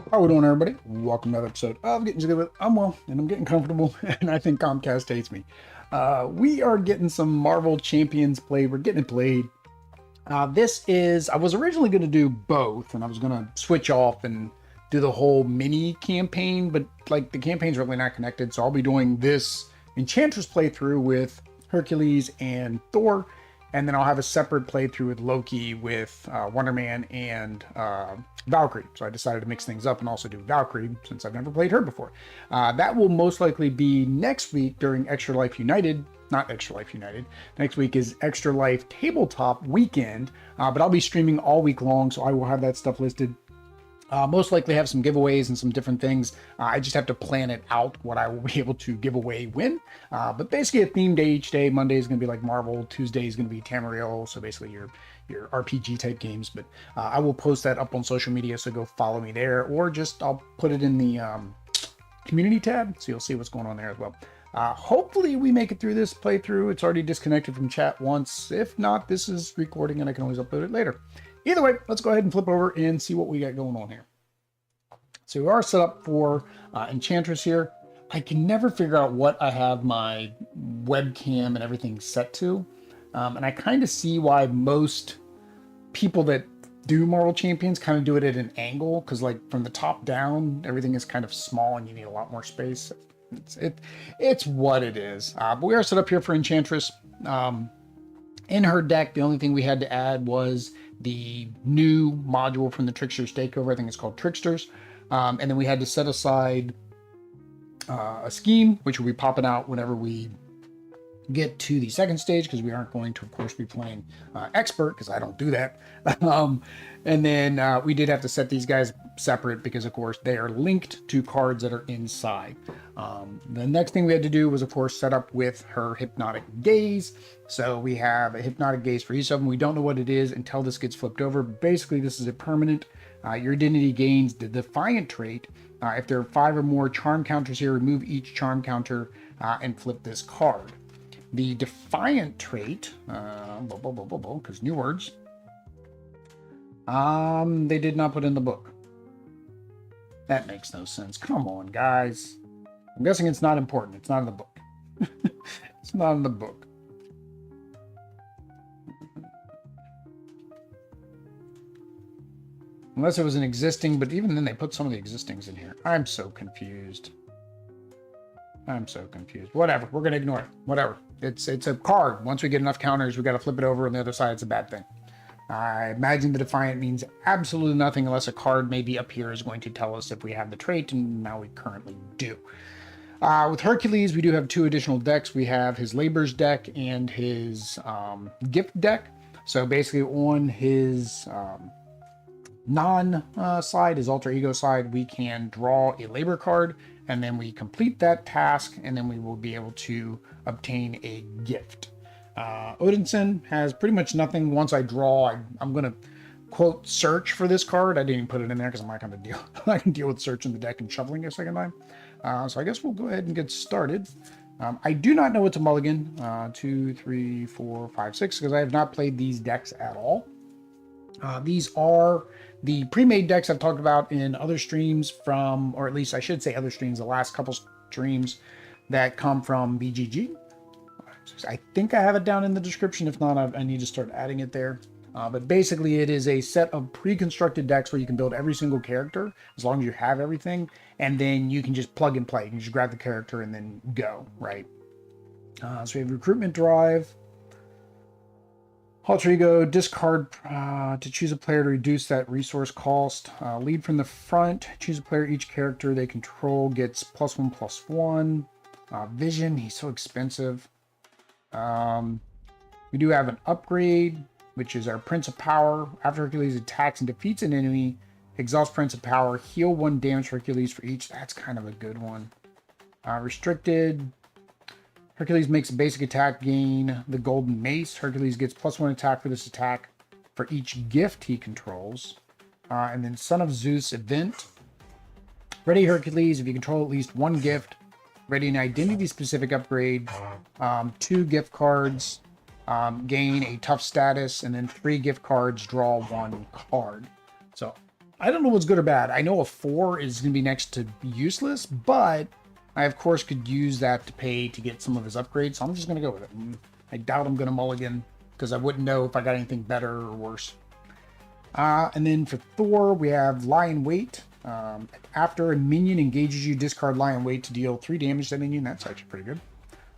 How we doing, everybody? Welcome to another episode of Getting Together with. I'm well, and I'm getting comfortable, and I think Comcast hates me. We are getting some Marvel Champions played. We're getting it played. I was originally going to do both, and I was going to switch off and do the whole mini campaign, but like the campaign's really not connected, so I'll be doing this Enchantress playthrough with Hercules and Thor, and then I'll have a separate playthrough with Loki, with Wonder Man, and Valkyrie. So I decided to mix things up and also do Valkyrie since I've never played her before. That will most likely be next week during Extra Life United. Not Extra Life United. Next week is Extra Life Tabletop Weekend, but I'll be streaming all week long, so I will have that stuff listed. Most likely have some giveaways and some different things. I just have to plan it out what I will be able to give away when. But basically a theme day each day. Monday is going to be like Marvel. Tuesday is going to be Tamriel. So basically your RPG type games. But I will post that up on social media. So go follow me there, or just I'll put it in the community tab. So you'll see what's going on there as well. Hopefully we make it through this playthrough. It's already disconnected from chat once. If not, this is recording and I can always upload it later. Either way, let's go ahead and flip over and see what we got going on here. So we are set up for Enchantress here. I can never figure out what I have my webcam and everything set to. And I kind of see why most people that do Marvel Champions kind of do it at an angle, because like from the top down, everything is kind of small and you need a lot more space. It's what it is. But we are set up here for Enchantress. In her deck, the only thing we had to add was the new module from the Trickster's Takeover. I think it's called Tricksters. And then we had to set aside a scheme, which will be popping out whenever we get to the second stage, because we aren't going to, of course, be playing Expert, because I don't do that. And then we did have to set these guys separate because, of course, they are linked to cards that are inside. The next thing we had to do was, of course, set up with her Hypnotic Gaze. So we have a Hypnotic Gaze for each of them. We don't know what it is until this gets flipped over. Basically, this is a permanent. Your identity gains the Defiant trait. If there are 5 or more charm counters here, remove each charm counter and flip this card. The Defiant trait, because new words, they did not put in the book. That makes no sense. Come on, guys. I'm guessing it's not important. It's not in the book. It's not in the book. Unless it was an existing, but even then they put some of the existings in here. I'm so confused. I'm so confused. Whatever. We're going to ignore it. Whatever. It's a card. Once we get enough counters, we got to flip it over. On the other side, it's a bad thing. I imagine the Defiant means absolutely nothing unless a card maybe up here is going to tell us if we have the trait, and now we currently do. With Hercules, we do have 2 additional decks. We have his Labor's deck and his Gift deck. So basically on his non-side, his alter ego side, we can draw a Labor card, and then we complete that task, and then we will be able to obtain a gift. Odinson has pretty much nothing. Once I draw, I'm going to quote search for this card. I didn't even put it in there because I'm not going to deal. I can deal with searching the deck and shuffling a second time. So I guess we'll go ahead and get started. I do not know what's a mulligan. 2, 3, 4, 5, 6, because I have not played these decks at all. These are the pre-made decks I've talked about in other streams from, or at least I should say other streams, the last couple streams that come from BGG. I think I have it down in the description. If not, I need to start adding it there. But basically, it is a set of pre-constructed decks where you can build every single character as long as you have everything, and then you can just plug and play. You can just grab the character and then go, right? So we have Recruitment Drive, Alter Ego, discard to choose a player to reduce that resource cost. Lead from the front, choose a player. Each character they control gets +1/+1. Vision, he's so expensive. We do have an upgrade, which is our Prince of Power. After Hercules attacks and defeats an enemy, exhausts Prince of Power, heal 1 damage Hercules for each. That's kind of a good one. Restricted, Hercules makes a basic attack, gain the Golden Mace. Hercules gets +1 attack for this attack for each gift he controls. And then Son of Zeus event. Ready Hercules, if you control at least 1 gift, ready an identity-specific upgrade, 2 gift cards, gain a tough status, and then 3 gift cards, draw 1 card. So I don't know what's good or bad. I know a 4 is going to be next to useless, but I, of course, could use that to pay to get some of his upgrades, so I'm just going to go with it. I doubt I'm going to mulligan, because I wouldn't know if I got anything better or worse. And then for Thor, we have Lion Weight. After a minion engages you, discard Lion Weight to deal 3 damage to that minion. That's actually pretty good.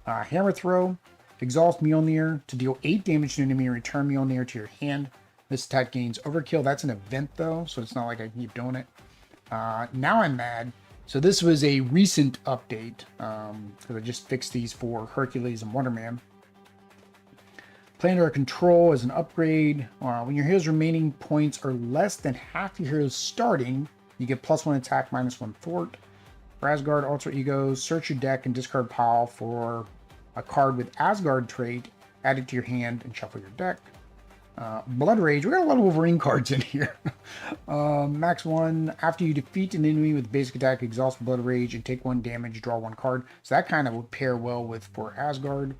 Hammer Throw. Exhaust Mjolnir to deal 8 damage to an enemy and return Mjolnir to your hand. This attack gains Overkill. That's an event, though, so it's not like I can keep doing it. Now I'm mad. So this was a recent update, because I just fixed these for Hercules and Wonder Man. Play under control as an upgrade. When your hero's remaining points are less than half your hero's starting, you get +1 attack, -1 thwart. For Asgard Alter Ego, search your deck and discard pile for a card with Asgard trait, add it to your hand and shuffle your deck. Blood Rage, we got a lot of Wolverine cards in here. Max 1, after you defeat an enemy with basic attack, exhaust Blood Rage and take 1 damage, draw 1 card. So that kind of would pair well with for Asgard.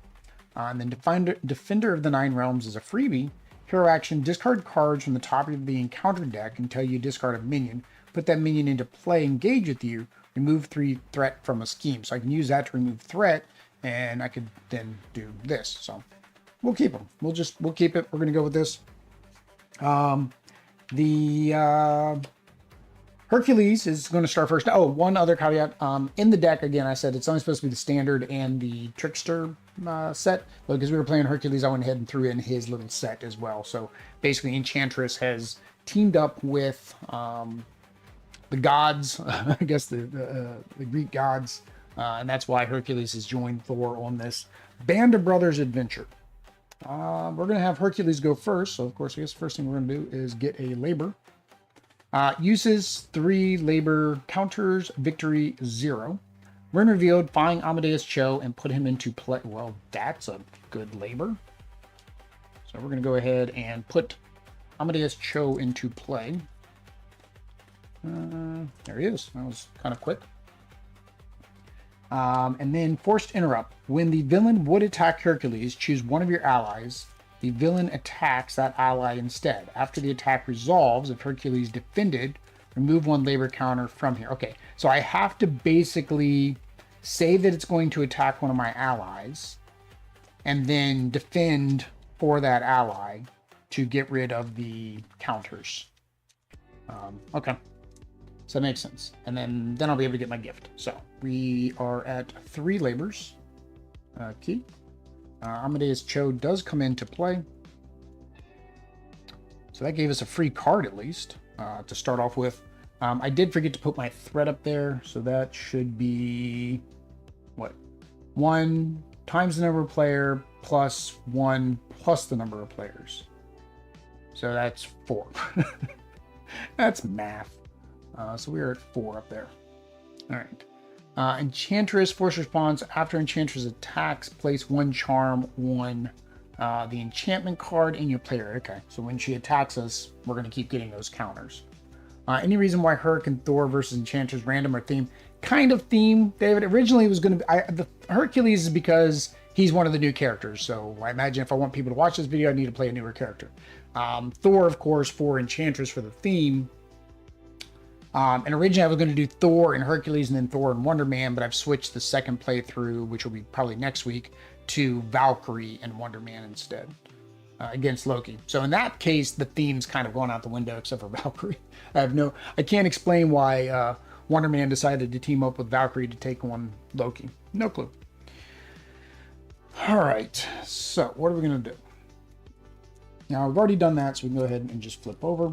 And then Defender of the Nine Realms is a freebie. Hero action, discard cards from the top of the encounter deck until you discard a minion. Put that minion into play, engage with you, remove 3 threat from a scheme. So I can use that to remove threat, and I could then do this. So we'll keep them. We'll keep it. We're going to go with this. Hercules is going to start first. Oh, one other caveat. In the deck, again, I said it's only supposed to be the standard and the trickster set. But because we were playing Hercules, I went ahead and threw in his little set as well. So basically, Enchantress has teamed up with the gods, I guess the Greek gods, and that's why Hercules has joined Thor on this Band of Brothers adventure. We're going to have Hercules go first. So, of course, I guess the first thing we're going to do is get a labor. Uses 3 labor counters, victory 0. When revealed, find Amadeus Cho and put him into play. Well, that's a good labor. So we're going to go ahead and put Amadeus Cho into play. There he is. That was kind of quick. And then Forced Interrupt. When the villain would attack Hercules, choose one of your allies. The villain attacks that ally instead. After the attack resolves, if Hercules defended, remove 1 labor counter from here. Okay, so I have to basically say that it's going to attack one of my allies and then defend for that ally to get rid of the counters. Okay, so that makes sense. And then I'll be able to get my gift. So we are at 3 labors. Key. Amadeus Cho does come into play. So that gave us a free card at least to start off with. I did forget to put my threat up there. So that should be, what? 1 times the number of player plus 1 plus the number of players. So that's 4. That's math. So we are at 4 up there. All right. Enchantress, force response. After Enchantress attacks, place 1 charm on the enchantment card in your player. Okay, so when she attacks us, we're going to keep getting those counters. Any reason why Herc and Thor versus Enchantress random or theme? Kind of theme, David. Originally it was going to be... the Hercules is because he's one of the new characters. So I imagine if I want people to watch this video, I need to play a newer character. Thor, of course, for Enchantress for the theme. And originally I was going to do Thor and Hercules and then Thor and Wonder Man, but I've switched the second playthrough, which will be probably next week, to Valkyrie and Wonder Man instead against Loki. So in that case, the theme's kind of gone out the window except for Valkyrie. I can't explain why Wonder Man decided to team up with Valkyrie to take on Loki. No clue. All right, so what are we going to do? Now, we've already done that, so we can go ahead and just flip over,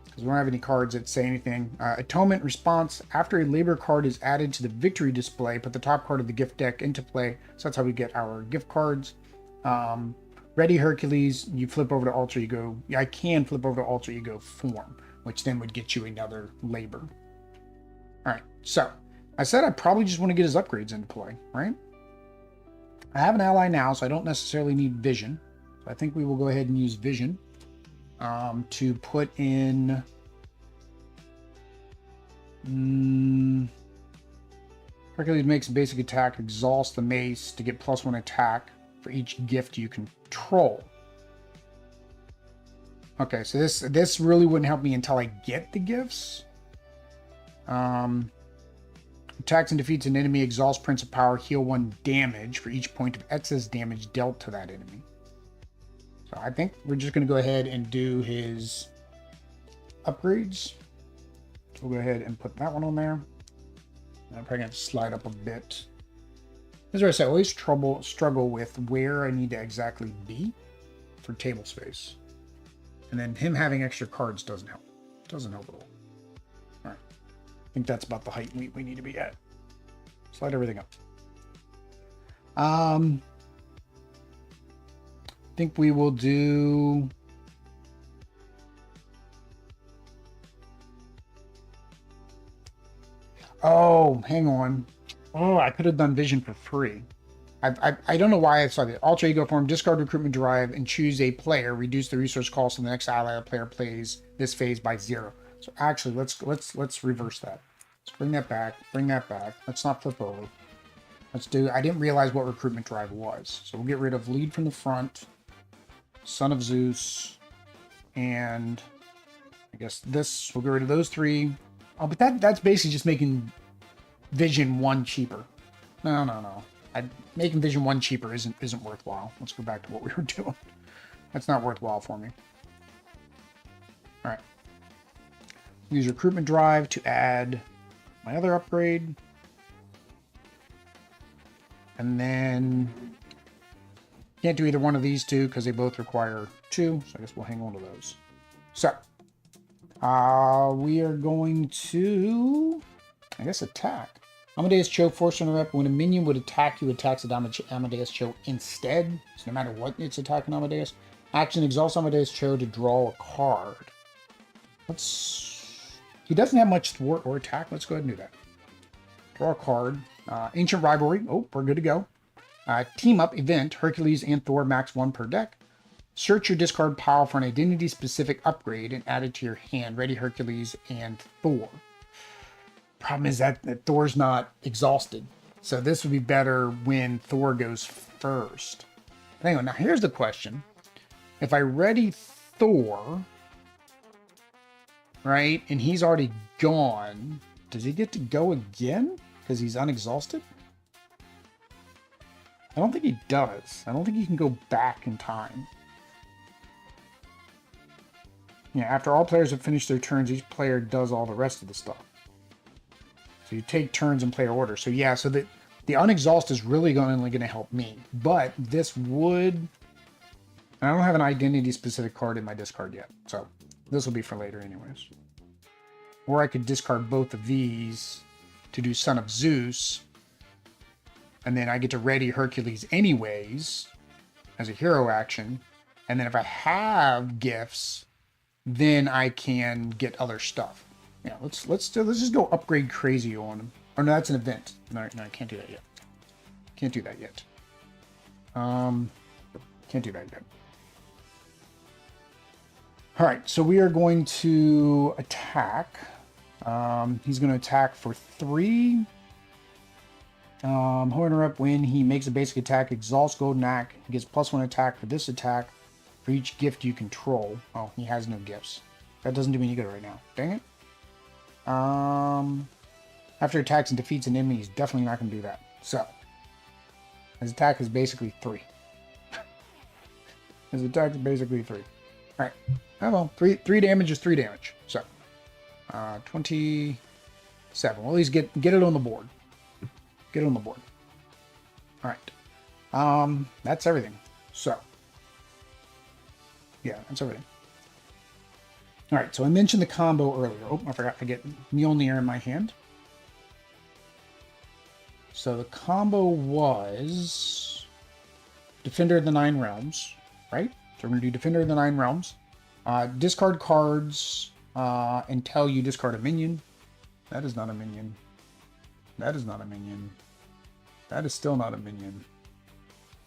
because we don't have any cards that say anything. Atonement response. After a labor card is added to the victory display, put the top card of the gift deck into play. So that's how we get our gift cards. Ready Hercules, you flip over to alter ego. I can flip over to alter ego form, which then would get you another labor. All right, so I said I probably just want to get his upgrades into play, right? I have an ally now, so I don't necessarily need vision. So I think we will go ahead and use vision. To put in Hercules makes a basic attack, exhausts the mace to get +1 attack for each gift you control. Okay, so this really wouldn't help me until I get the gifts. Attacks and defeats an enemy, exhaust Prince of Power, heal 1 damage for each point of excess damage dealt to that enemy. So I think we're just going to go ahead and do his upgrades. We'll go ahead and put that one on there. I'm probably going to slide up a bit. As I said, I always struggle with where I need to exactly be for table space. And then him having extra cards doesn't help. Doesn't help at all. All right. I think that's about the height we need to be at. Slide everything up. I think we will do... Oh, hang on. Oh, I could have done vision for free. I don't know why I saw that. Alter ego form, discard recruitment drive, and choose a player. Reduce the resource cost on the next ally player plays this phase by 0. So actually, let's reverse that. Let's bring that back. Bring that back. Let's not flip over. Let's do. I didn't realize what recruitment drive was. So we'll get rid of lead from the front, Son of Zeus, and I guess this. We'll get rid of those 3. Oh, but that's basically just making Vision 1 cheaper. No. Making Vision 1 cheaper isn't worthwhile. Let's go back to what we were doing. That's not worthwhile for me. All right. Use recruitment drive to add my other upgrade. And then can't do either one of these 2 because they both require 2. So I guess we'll hang on to those. So we are going to, I guess, attack. Amadeus Cho, force interrupt. When a minion would attack you, attacks Amadeus Cho instead. So no matter what it's attacking Amadeus. Action, exhaust Amadeus Cho to draw a card. He doesn't have much thwart or attack. Let's go ahead and do that. Draw a card. Ancient Rivalry. Oh, we're good to go. Team Up event. Hercules and Thor, max 1 per deck. Search your discard pile for an identity-specific upgrade and add it to your hand. Ready Hercules and Thor. Problem is that Thor's not exhausted. So this would be better when Thor goes first. But anyway, now here's the question. If I ready Thor, right, and he's already gone, does he get to go again because he's unexhausted? I don't think he does. I don't think he can go back in time. Yeah, after all players have finished their turns, each player does all the rest of the stuff. So you take turns in player order. So yeah, so the unexhaust is really only going to help me. But this would... I don't have an identity-specific card in my discard yet. So this will be for later anyways. Or I could discard both of these to do Son of Zeus. And then I get to ready Hercules anyways as a hero action. And then if I have gifts, then I can get other stuff. Yeah, let's just go upgrade crazy on him. Oh no, that's an event. No, I can't do that yet. Can't do that yet. Can't do that yet. All right, so we are going to attack. He's going to attack for 3. He'll interrupt when he makes a basic attack, exhausts Golden Axe. He gets +1 attack for this attack for each gift you control. Oh, he has no gifts. That doesn't do me any good right now. Dang it. After attacks and defeats an enemy, he's definitely not going to do that. So, his attack is basically 3. His attack is basically 3. Alright. Oh well, 3 damage is 3 damage. So, 27. We'll at least get it on the board. Get it on the board. Alright. That's everything. So, yeah, that's everything. All right, so I mentioned the combo earlier. Oh, I forgot to get Mjolnir in my hand. So the combo was Defender of the Nine Realms, right? So we're going to do Defender of the Nine Realms. Discard cards until you discard a minion. That is not a minion. That is not a minion. That is still not a minion.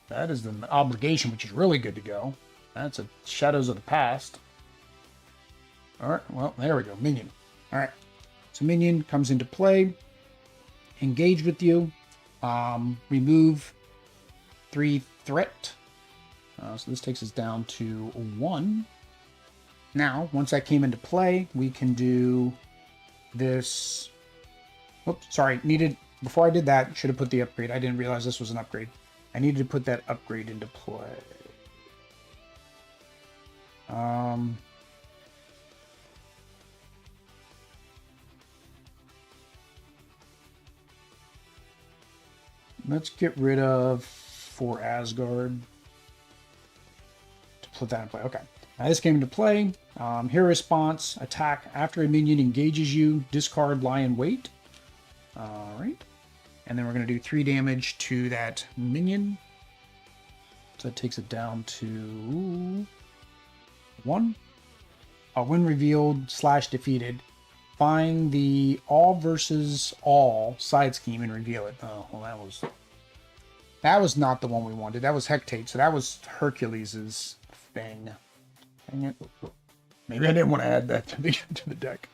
That is the obligation, which is really good to go. That's a Shadows of the Past. All right, well, there we go. Minion. All right. So minion comes into play. Engage with you. Remove 3 threat. So this takes us down to 1. Now, once that came into play, we can do this. Oops, sorry, before I did that, should have put the upgrade. I didn't realize this was an upgrade. I needed to put that upgrade into play. Let's get rid of for Asgard to put that in play. Okay. Now this came into play. Hero response, attack after a minion engages you, discard, lie in wait. All right. And then we're going to do 3 damage to that minion. So that takes it down to 1. When revealed / defeated, find the all versus all side scheme and reveal it. Oh, well, that was not the one we wanted. That was Hectate. So that was Hercules' thing. Dang it. Maybe I didn't want to add that to the deck.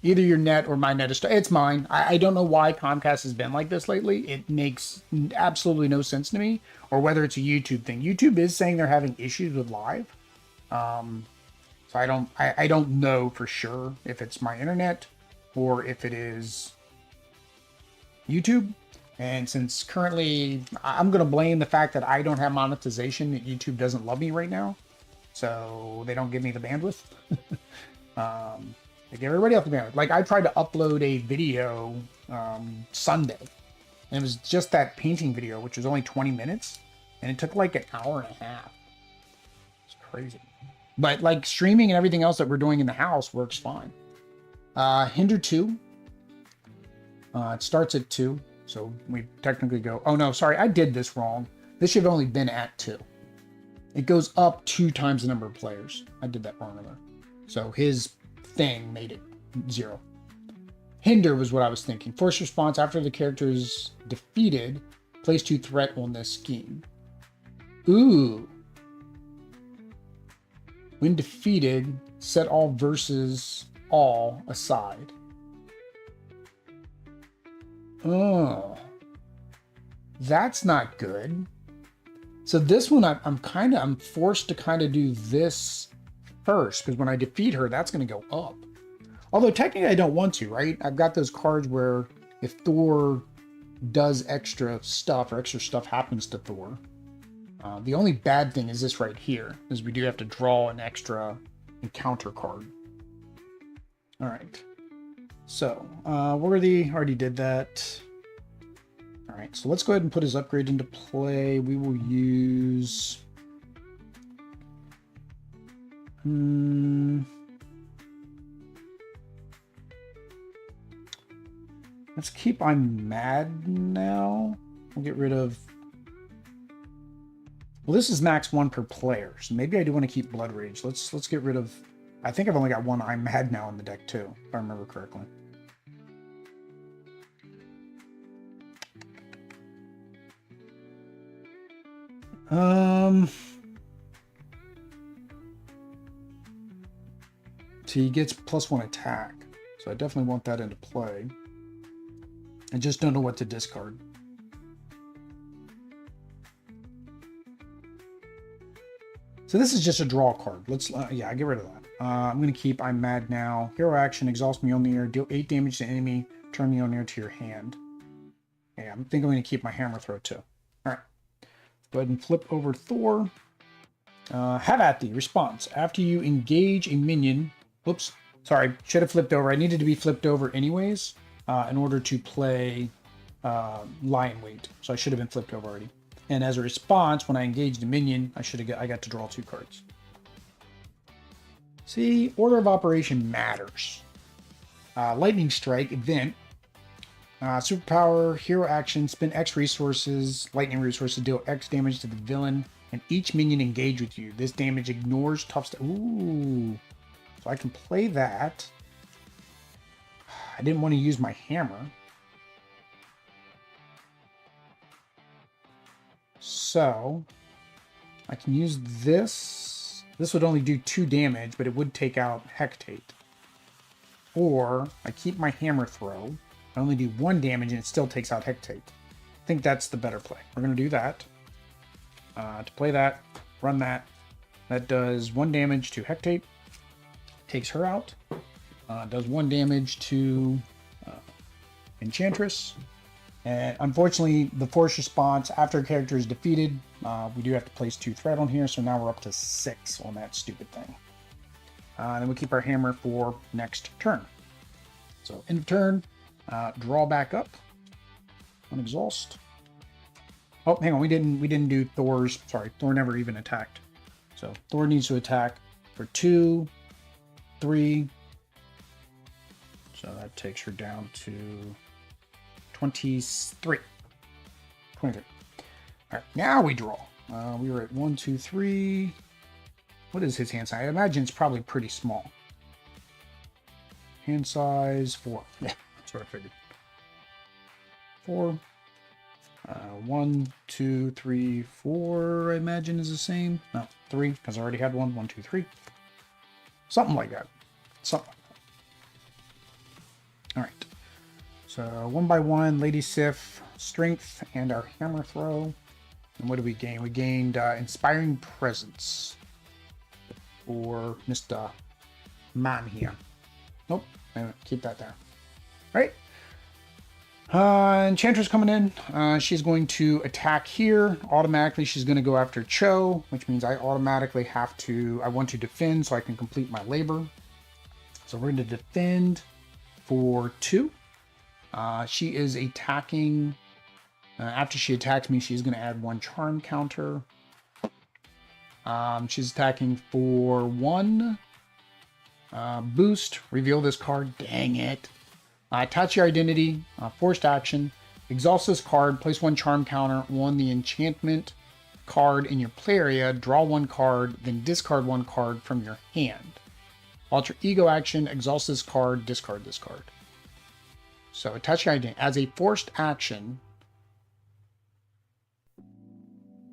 Either your net or my net is... It's mine. I don't know why Comcast has been like this lately. It makes absolutely no sense to me. Or whether it's a YouTube thing. YouTube is saying they're having issues with live. So I don't know for sure if it's my internet or if it is YouTube. And since currently I'm going to blame the fact that I don't have monetization, that YouTube doesn't love me right now. So they don't give me the bandwidth. They give everybody else the bandwidth. Like I tried to upload a video Sunday. And it was just that painting video, which was only 20 minutes. And it took like an hour and a half. It's crazy. But like streaming and everything else that we're doing in the house works fine. Hinder 2. It starts at 2. So we technically go... Oh no, sorry, I did this wrong. This should have only been at 2. It goes up 2 times the number of players. I did that wrong there. So his thing made it 0. Hinder was what I was thinking. Force response after the character is defeated. Place 2 threat on this scheme. Ooh. When defeated, set all versus all aside. Oh. That's not good. So this one, I'm forced to kind of do this first, because when I defeat her, that's going to go up. Although technically I don't want to, right? I've got those cards where if Thor does extra stuff or extra stuff happens to Thor. The only bad thing is this right here, is we do have to draw an extra encounter card. All right. So, Worthy already did that. All right, so let's go ahead and put his upgrade into play. We will use... Let's keep I'm Mad now. We'll get rid of... Well, this is max 1 per player, so maybe I do want to keep Blood Rage. Let's get rid of... I think I've only got 1 I'm Mad now in the deck too, if I remember correctly. So he gets +1 attack, so I definitely want that into play. I just don't know what to discard. So this is just a draw card. Let's, yeah, I get rid of that. I'm going to keep I'm Mad now. Hero action, exhaust Mjolnir, deal 8 damage to enemy, turn Mjolnir to your hand. Yeah, I think I'm going to keep my Hammer Throw too. All right. Go ahead and flip over Thor. Have at thee. Response. After you engage a minion... Oops. Sorry. Should have flipped over. I needed to be flipped over anyways in order to play Lie in Wait. So I should have been flipped over already. And as a response, when I engaged a minion, I got to draw 2 cards. See, order of operation matters. Lightning Strike, event. Superpower, hero action, spend X resources, lightning resources, deal X damage to the villain, and each minion engage with you. This damage ignores tough stuff. Ooh. So I can play that. I didn't want to use my hammer. So I can use this. This would only do 2 damage, but it would take out Hectate. Or I keep my Hammer Throw. I only do 1 damage and it still takes out Hectate. I think that's the better play. We're going to do that. To play that, run that. That does 1 damage to Hectate. takes her out. Does 1 damage to Enchantress. And unfortunately, the force response after a character is defeated, we do have to place 2 threat on here, so now we're up to 6 on that stupid thing. And then we keep our hammer for next turn. So end of turn, draw back up, unexhaust. Oh, hang on, we didn't do Thor's. Sorry, Thor never even attacked. So Thor needs to attack for 2, 3. So that takes her down to 23. 23. All right, now we draw. We were at 1, 2, 3. What is his hand size? I imagine it's probably pretty small. Hand size 4. Yeah, that's what I figured. 4. 1, 2, 3, 4, I imagine is the same. No, 3, because I already had 1. 1, 2, 3. Something like that. Something like that. All right. So 1 by 1, Lady Sif, strength, and our hammer throw. And what did we gain? We gained inspiring presence for Mr. Man here. Nope, keep that there. All right. Enchantress coming in. She's going to attack here. Automatically, she's going to go after Cho, which means I automatically have to, I want to defend so I can complete my labor. So we're going to defend for 2. She is attacking. After she attacks me, she's going to add 1 charm counter. She's attacking for 1. Boost. Reveal this card. Dang it. Attach your identity, forced action, exhaust this card, place 1 charm counter on the enchantment card in your play area, draw 1 card, then discard 1 card from your hand. Alter ego action, exhaust this card, discard this card. So attach your identity as a forced action.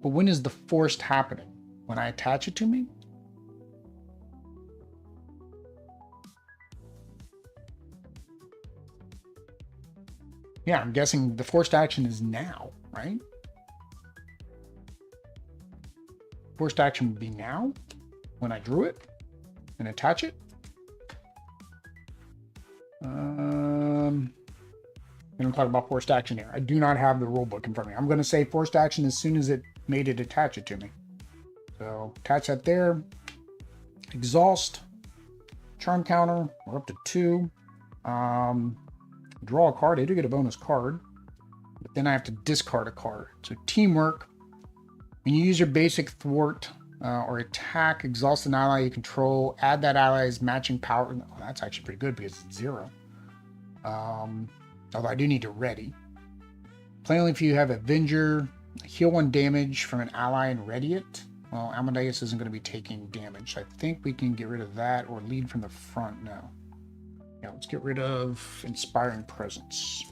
But when is the forced happening? When I attach it to me? Yeah, I'm guessing the forced action is now, right? Forced action would be now when I drew it and attach it. I'm going to talk about forced action here. I do not have the rule book in front of me. I'm going to say forced action as soon as it made it attach it to me. So attach that there. Exhaust. Charm counter. We're up to 2. Draw a card. I do get a bonus card. But then I have to discard a card. So teamwork. When you use your basic thwart or attack, exhaust an ally you control, add that ally's matching power. Oh, that's actually pretty good because it's 0. Although I do need to ready. Play only if you have Avenger. Heal 1 damage from an ally and ready it. Well, Amadeus isn't going to be taking damage. I think we can get rid of that or lead from the front now. Yeah, let's get rid of Inspiring Presence.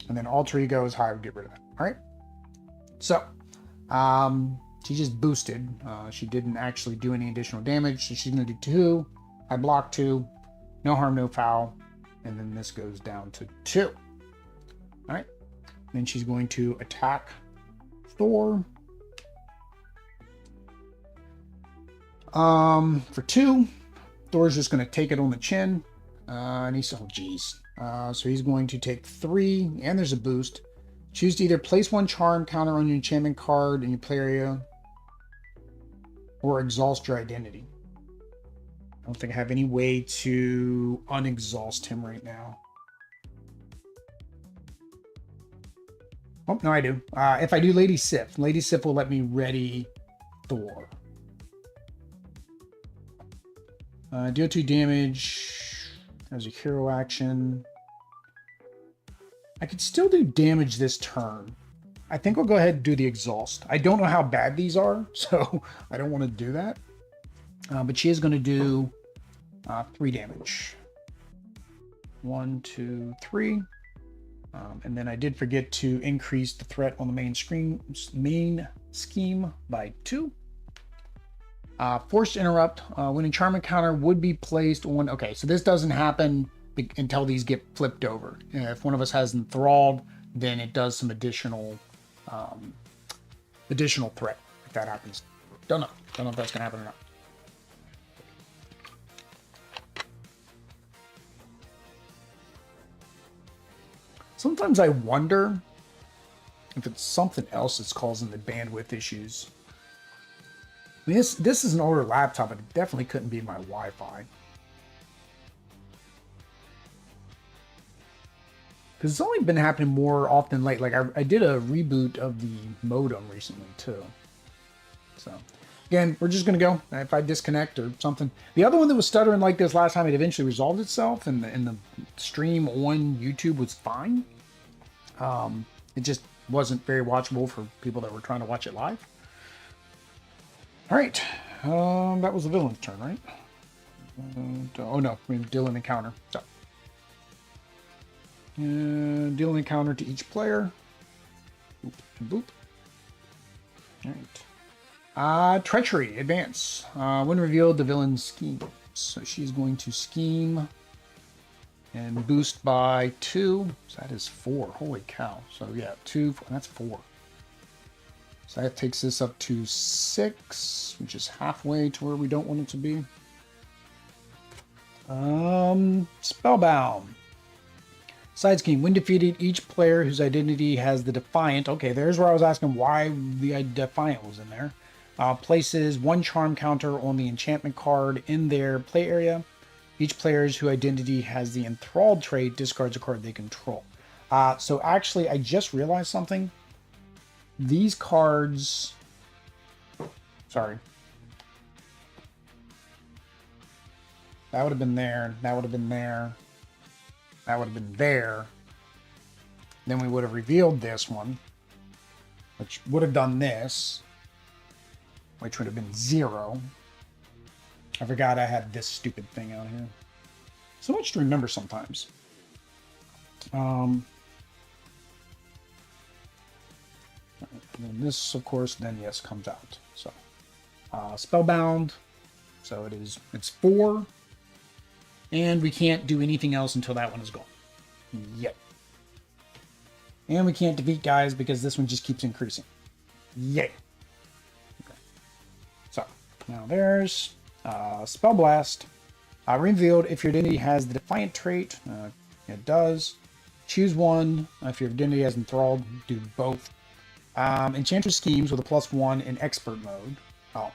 And then Alter Ego is how I would get rid of that. All right. So, she just boosted. She didn't actually do any additional damage. So she's going to do 2. I block 2. No harm, no foul. And then this goes down to 2. All right. Then she's going to attack Thor. For 2. Thor's just going to take it on the chin. And he's, oh geez. So he's going to take 3, and there's a boost. Choose to either place 1 charm counter on your enchantment card in your play area, or exhaust your identity. I don't think I have any way to unexhaust him right now. Oh, no, I do. If I do Lady Sif will let me ready Thor. Deal 2 damage as a hero action. I could still do damage this turn. I think we'll go ahead and do the exhaust. I don't know how bad these are, so I don't want to do that. But she is going to do 3 damage. 1, 2, 3. And then I did forget to increase the threat on the main scheme by 2. Forced interrupt. When enchantment counter would be placed on... Okay, so this doesn't happen until these get flipped over. If one of us has enthralled, then it does some additional threat if that happens. Don't know if that's going to happen or not. Sometimes I wonder if it's something else that's causing the bandwidth issues. I mean, this is an older laptop, but it definitely couldn't be my Wi-Fi. Because it's only been happening more often late. Like, I did a reboot of the modem recently, too. So, again, we're just going to go. If I disconnect or something. The other one that was stuttering like this last time, it eventually resolved itself, and the stream on YouTube was fine. It just wasn't very watchable for people that were trying to watch it live. All right. That was the villain's turn, right? Oh, no. I mean, deal an encounter. So. Deal an encounter to each player. Boop and boop. All right. Treachery. Advance. When revealed, the villain schemes. So she's going to scheme and boost by 2. So that is 4. Holy cow. So yeah, 2, 4, that's 4. So that takes this up to 6, which is halfway to where we don't want it to be. Spellbound. Side scheme. When defeated, each player whose identity has the Defiant. Okay, there's where I was asking why the Defiant was in there. Places 1 charm counter on the enchantment card in their play area. Each player's whose identity has the Enthralled trait discards a card they control. So actually, I just realized something. These cards... Sorry. That would have been there. That would have been there. That would have been there. Then we would have revealed this one, which would have done this, which would have been 0. I forgot I had this stupid thing out here. So much to remember sometimes. And this, of course, then yes, comes out. So Spellbound. So it's 4. And we can't do anything else until that one is gone. Yep. And we can't defeat guys because this one just keeps increasing. Yay. Okay. So, now there's Spell Blast. Revealed if your identity has the Defiant trait. It does. Choose one. If your identity has Enthralled, do both. Enchantress schemes with a +1 in Expert mode. Oh.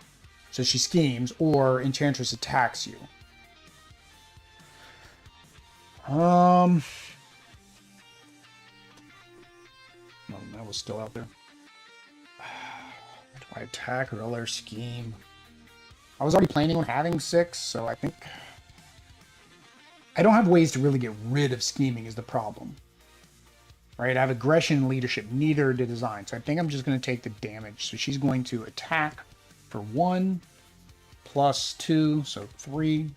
So she schemes, or Enchantress attacks you. No, that was still out there. Do I attack or will there scheme? I was already planning on having 6, so I think... I don't have ways to really get rid of scheming is the problem. Right, I have aggression and leadership, neither to design. So I think I'm just going to take the damage. So she's going to attack for 1, +2, so 3.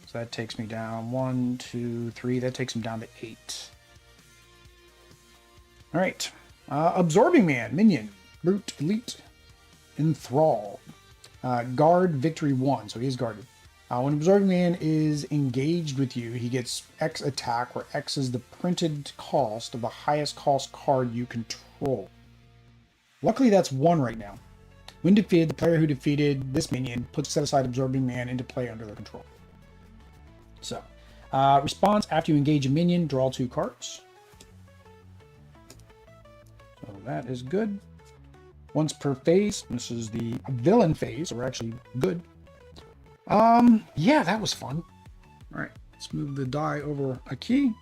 So that takes me down 1, 2, 3. That takes him down to 8. All right. Absorbing Man, minion, brute, elite, enthralled. Guard, victory 1. So he is guarded. When Absorbing Man is engaged with you, he gets X attack, where X is the printed cost of the highest cost card you control. Luckily, that's 1 right now. When defeated, the player who defeated this minion puts set aside Absorbing Man into play under their control. So, response after you engage a minion, draw 2 cards. So that is good. Once per phase, this is the villain phase, so we're actually good. Yeah, that was fun. All right, let's move the die over a key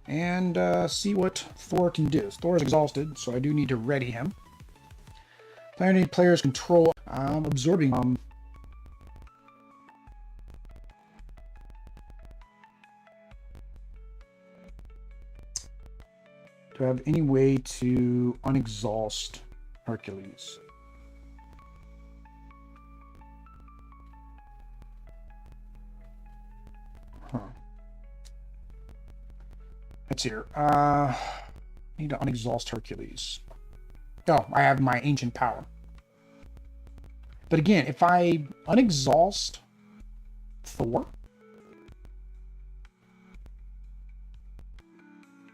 and see what Thor can do. Thor is exhausted, so I do need to ready him. Player players control. Absorbing. Do I have any way to unexhaust Hercules? Huh. Let's here. Need to unexhaust Hercules. Oh, I have my ancient power. But again, if I unexhaust Thor,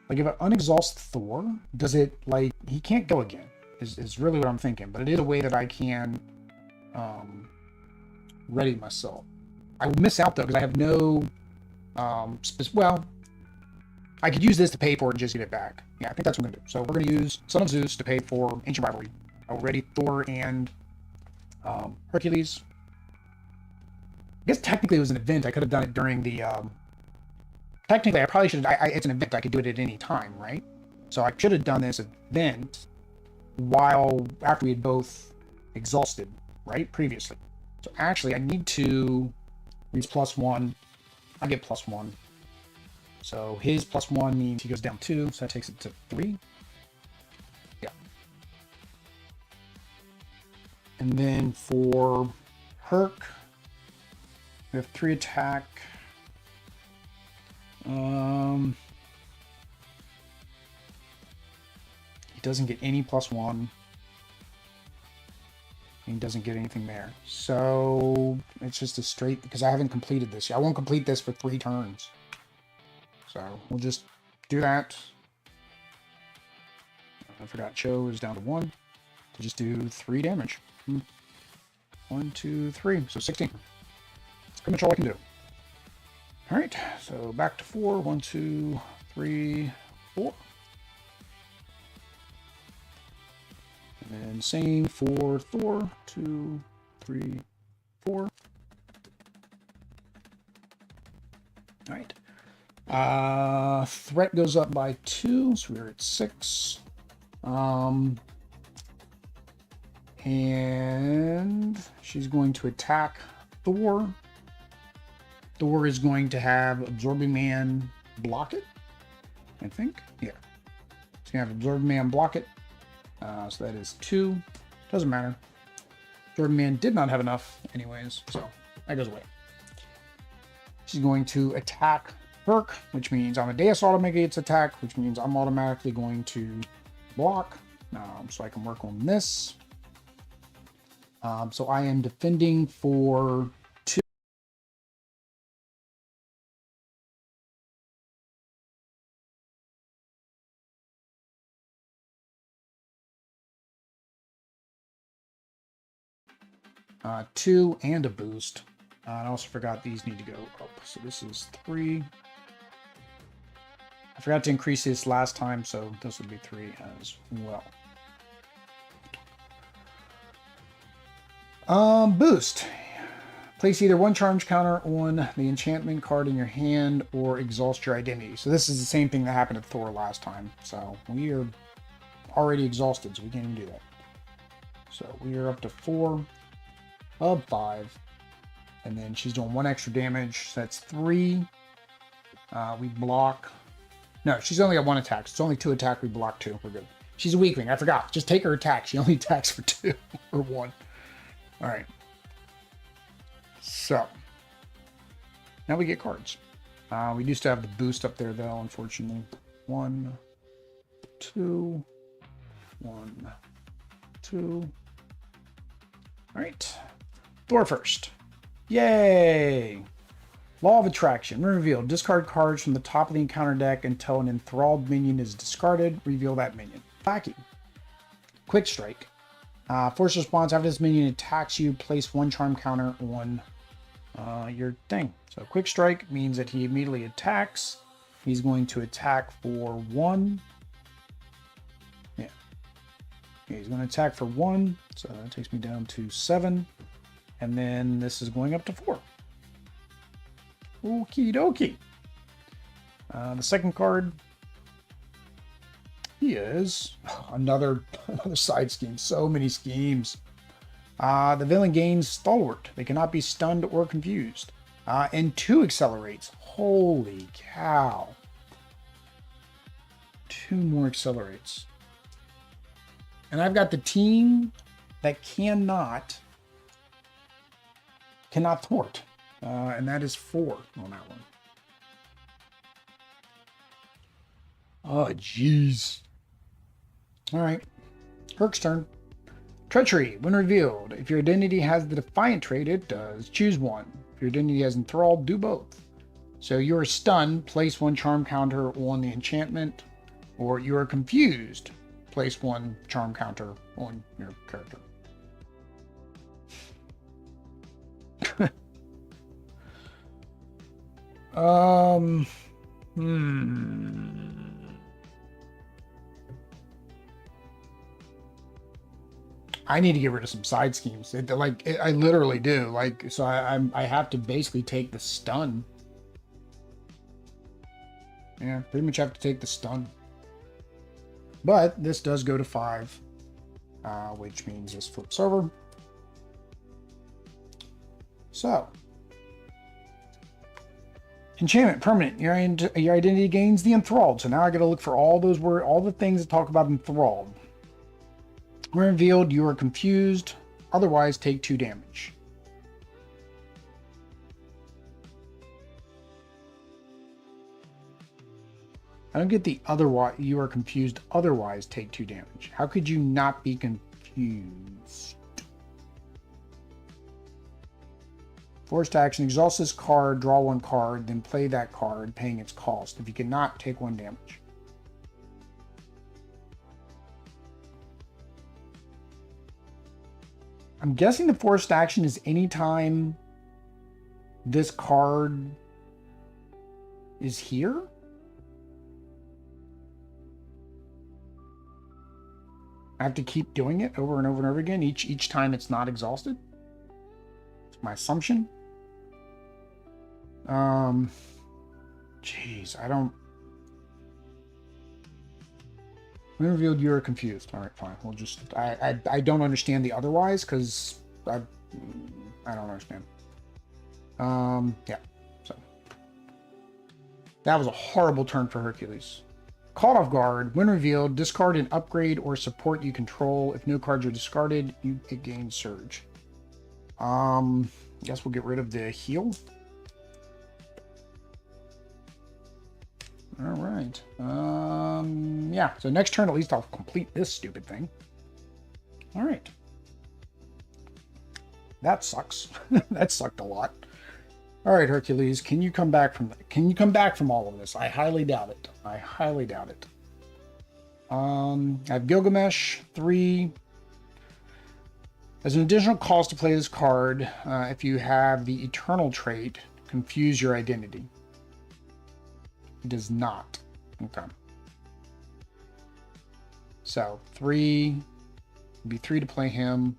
like if I unexhaust Thor, does it, like, he can't go again, is really what I'm thinking. But it is a way that I can ready myself. I will miss out though, because I have no, well, I could use this to pay for it and just get it back. Yeah, I think that's what I'm going to do. So we're going to use Son of Zeus to pay for Ancient Rivalry. Already Thor and Hercules. I guess technically it was an event. I could have done it during the... technically, I probably should have... it's an event. I could do it at any time, right? So I should have done this event after we had both exhausted, right? Previously. So actually, I need to use +1. I get +1. So his +1 means he goes down 2, so that takes it to 3. Yeah. And then for Herc, we have 3 attack. He doesn't get any +1. He doesn't get anything there. So it's just a straight, because I haven't completed this yet. I won't complete this for 3 turns. So we'll just do that. I forgot Cho is down to 1. To just do 3 damage. 1, 2, 3. So 16. That's pretty much all I can do. Alright, so back to 4. 1, 2, 3, 4. And then same for Thor. 2, 3, 4. Alright. Threat goes up by 2, so we're at 6. And she's going to attack Thor. Thor is going to have Absorbing Man block it, I think. Yeah. She's going to have Absorbing Man block it. So that is 2. Doesn't matter. Absorbing Man did not have enough anyways, so that goes away. She's going to attack Herc, which means Amadeus automatically gets attack, which means I'm automatically going to block. So I can work on this. So I am defending for 2. Two and a boost. I also forgot these need to go up. So this is 3. I forgot to increase this last time, so this would be 3 as well. Boost. Place either one charge counter on the enchantment card in your hand or exhaust your identity. So this is the same thing that happened to Thor last time. So we are already exhausted, so we can't even do that. So we are up to 4 of 5. And then she's doing 1 extra damage. So that's 3. We block. No, she's only got 1 attack. So it's only 2 attack. We block 2. We're good. She's a weakling. I forgot. Just take her attack. She only attacks for 2 or 1. All right. So now we get cards. We used to have the boost up there, though, unfortunately. 1, 2, 1, 2. All right. Thor first. Yay! Law of Attraction. When revealed, discard cards from the top of the encounter deck until an enthralled minion is discarded. Reveal that minion. Lackey. Quick Strike. Force response. After this minion attacks you, place 1 charm counter on your thing. So Quick Strike means that he immediately attacks. He's going to attack for 1. Yeah. He's going to attack for 1. So that takes me down to 7. And then this is going up to 4. Okie dokie. The second card is another side scheme. So many schemes. The villain gains Stalwart. They cannot be stunned or confused. And 2 accelerates. Holy cow. 2 more accelerates. And I've got the team that cannot thwart. And that is 4 on that one. Oh, jeez. All right. Herc's turn. Treachery. When revealed, if your identity has the Defiant trait, it does. Choose 1. If your identity has Enthralled, do both. So you are stunned, place 1 charm counter on the enchantment. Or you are confused, place 1 charm counter on your character. I need to get rid of some side schemes. I literally do. So I have to basically take the stun. Yeah, pretty much have to take the stun. But this does go to 5, which means this flips over. So, enchantment permanent. Your identity gains the enthralled. So now I got to look for all the things that talk about enthralled. When revealed, you are confused. Otherwise, take 2 damage. I don't get the otherwise. You are confused. Otherwise, take 2 damage. How could you not be confused? Forced action. Exhaust this card. Draw 1 card. Then play that card, paying its cost. If you cannot, take 1 damage. I'm guessing the forced action is anytime this card is here. I have to keep doing it over and over and over again each time it's not exhausted. It's my assumption. Jeez, I don't. When revealed, you're confused. All right, fine. We'll just. I don't understand the otherwise because I don't understand. Yeah. So that was a horrible turn for Hercules. Caught off guard. When revealed, discard an upgrade or support you control. If no cards are discarded, it gains surge. Guess we'll get rid of the heal. All right. Yeah. So next turn, at least I'll complete this stupid thing. All right. That sucks. That sucked a lot. All right, Hercules, can you come back from all of this? I highly doubt it. I highly doubt it. I have Gilgamesh 3. As an additional cost to play this card, if you have the Eternal trait, confuse your identity. It does not. Okay. So 3, would be 3 to play him.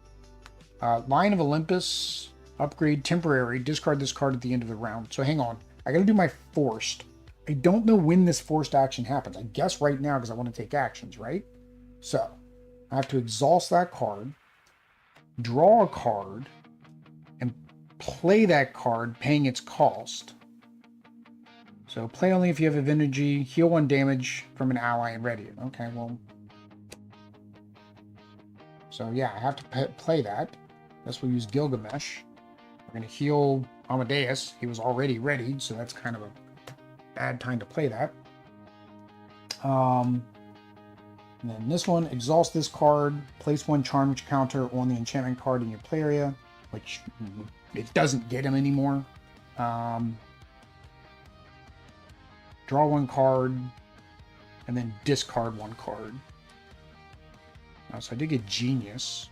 Line of Olympus, upgrade temporary, discard this card at the end of the round. So hang on, I gotta do my forced. I don't know when this forced action happens. I guess right now because I want to take actions, right? So I have to exhaust that card, draw a card, and play that card, paying its cost. So play only if you have energy, heal 1 damage from an ally and ready it. Okay, well. So yeah, I have to play that. Guess we'll use Gilgamesh. We're going to heal Amadeus. He was already readied, so that's kind of a bad time to play that. And then this one, exhaust this card, place 1 charm counter on the enchantment card in your play area, which it doesn't get him anymore. Draw 1 card, and then discard 1 card. So I did get Genius.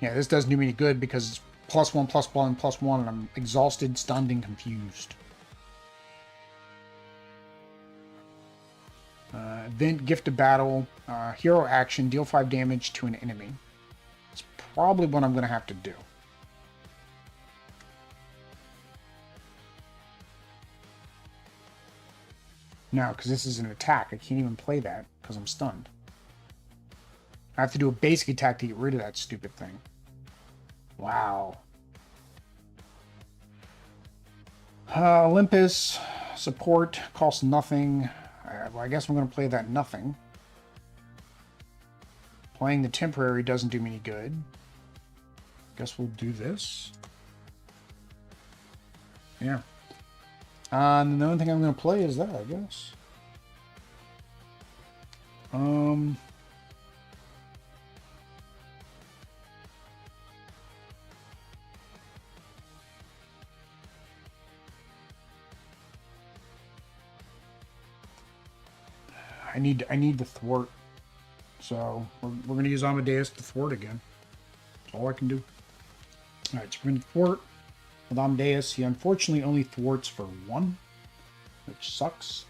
Yeah, this doesn't do me any good because it's +1, +1, +1, and I'm exhausted, stunned, and confused. Event, Gift of Battle, hero action, deal 5 damage to an enemy. It's probably what I'm going to have to do. No, because this is an attack. I can't even play that because I'm stunned. I have to do a basic attack to get rid of that stupid thing. Wow. Olympus, support, costs nothing. Well, I guess I'm going to play that nothing. Playing the temporary doesn't do me any good. Guess we'll do this. Yeah. And the only thing I'm going to play is that, I guess. I need to thwart. So we're going to use Amadeus to thwart again. That's all I can do. All right, so we're going to thwart. with Amadeus. He unfortunately only thwarts for 1, which sucks.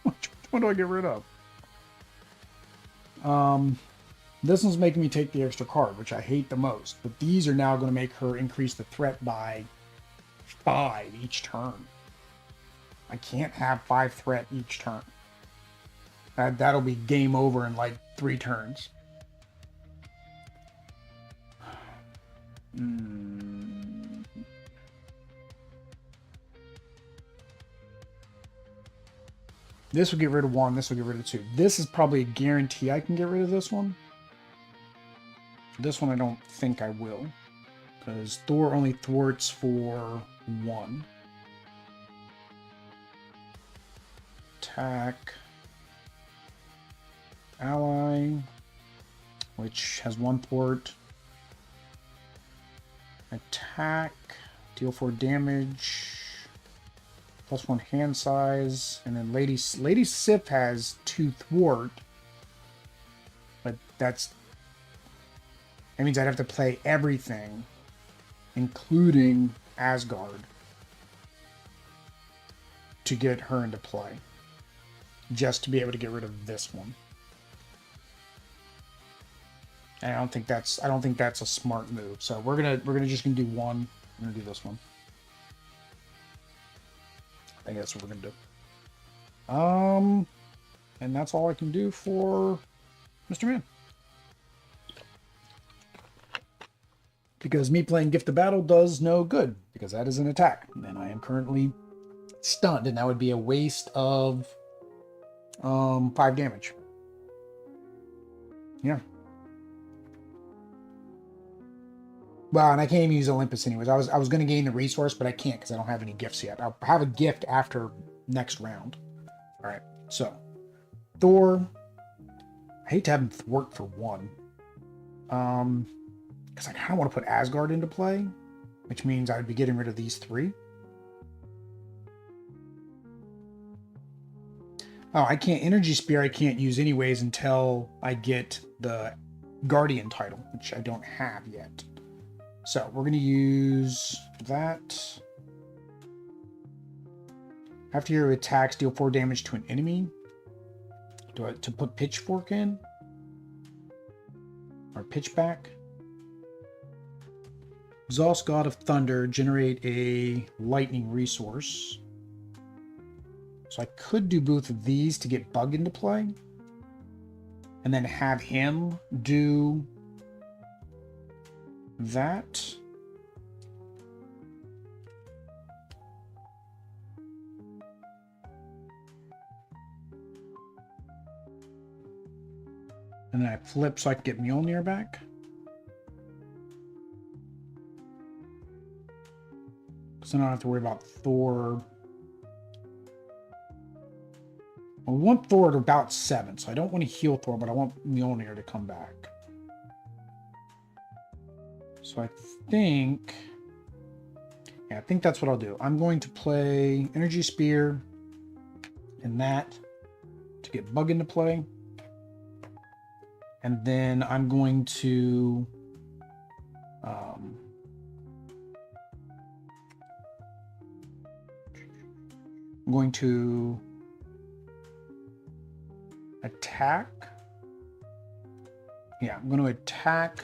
Which one do I get rid of? This one's making me take the extra card, which I hate the most. But these are now going to make her increase the threat by 5 each turn. I can't have 5 threat each turn. That'll be game over in like 3 turns. This will get rid of 1. This will get rid of 2. This is probably a guarantee I can get rid of this one. This one I don't think I will. Because Thor only thwarts for 1. Attack. Ally. Which has 1 thwart. Attack. Deal 4 damage. +1 hand size. And then Lady Sif has 2 thwart. But that means I'd have to play everything, including Asgard, to get her into play, just to be able to get rid of this one. And I don't think that's a smart move. So we're gonna just do 1. We're gonna do this one. I think that's what we're gonna do. And that's all I can do for Mr. Man. Because me playing Gift of Battle does no good, because that is an attack, and I am currently stunned, and that would be a waste of 5 damage. Yeah. Well, and I can't even use Olympus anyways. I was going to gain the resource, but I can't because I don't have any gifts yet. I'll have a gift after next round. All right, so Thor. I hate to have him thwart for 1. Because I kind of want to put Asgard into play, which means I would be getting rid of these 3. Oh, I can't Energy Spear. I can't use anyways until I get the Guardian title, which I don't have yet. So we're going to use that. After your attacks, deal 4 damage to an enemy. To put Pitchfork in? Or Pitchback? Exhaust God of Thunder, generate a lightning resource. So I could do both of these to get Bug into play. And then have him do that. And then I flip so I can get Mjolnir back. So I don't have to worry about Thor. Well, we want Thor at about 7, so I don't want to heal Thor, but I want Mjolnir to come back. So I think that's what I'll do. I'm going to play Energy Spear and that to get Bug into play. And then I'm going to attack. Yeah, I'm going to attack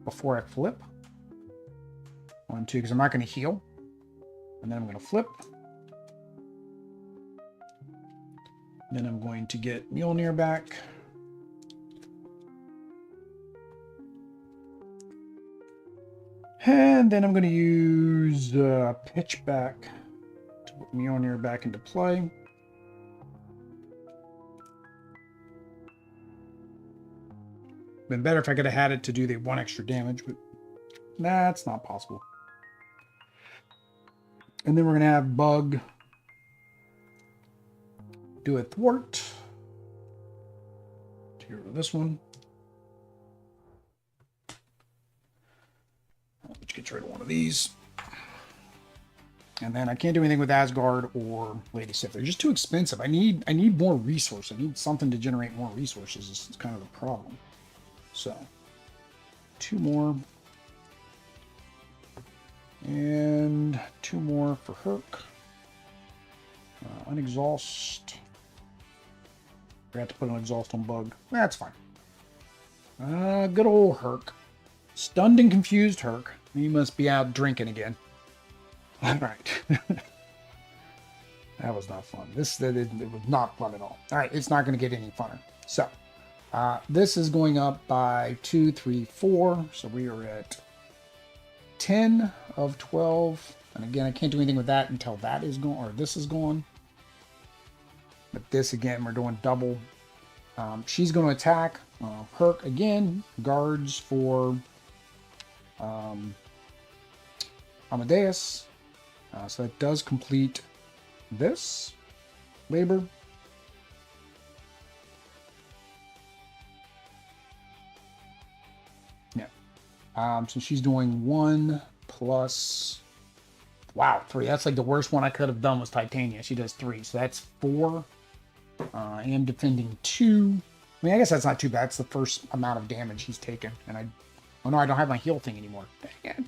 before I flip. 1, 2, because I'm not going to heal. And then I'm going to flip. Then I'm going to get Mjolnir back. And then I'm going to use Pitchback to put Mjolnir back into play. Been better if I could have had it to do the 1 extra damage, but that's not possible. And then we're going to have Bug do a thwart. Get rid of this one. Which gets rid of one of these. And then I can't do anything with Asgard or Lady Sif. They're just too expensive. I need more resources. I need something to generate more resources. It's kind of the problem. So, 2 more. And 2 more for Herc. Unexhaust. Forgot to put an exhaust on Bug. That's fine. Good old Herc. Stunned and confused Herc. He must be out drinking again. Alright. That was not fun. It was not fun at all. Alright, it's not going to get any funner. So, this is going up by 2, 3, 4. So we are at 10 of 12. And again, I can't do anything with that until that is gone, or this is gone. But this, again, we're doing double. She's going to attack. Herc, again, guards for Amadeus. So that does complete this labor. Yeah. So she's doing 1 plus... Wow, 3. That's like the worst one I could have done was Titania. She does 3. So that's 4. I am defending 2. I mean, I guess that's not too bad. That's the first amount of damage he's taken. And oh no, I don't have my heal thing anymore. Dang